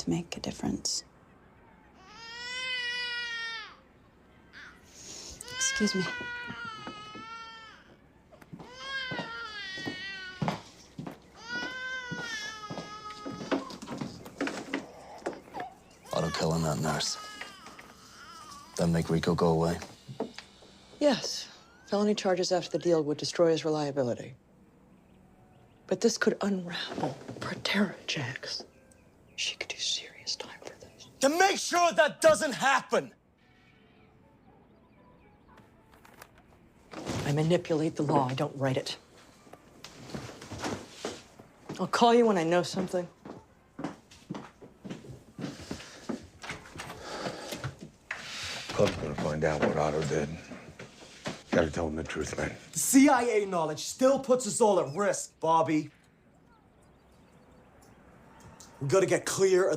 to make a difference. Excuse me. Auto killing that nurse. That make Rico go away? Yes. Felony charges after the deal would destroy his reliability. But this could unravel Protera, Jax. She could do serious time for this. To make sure that doesn't happen! I manipulate the law, I don't write it. I'll call you when I know something. Club's gonna find out what Otto did. Gotta tell him the truth, man. The CIA knowledge still puts us all at risk, Bobby. We gotta get clear of the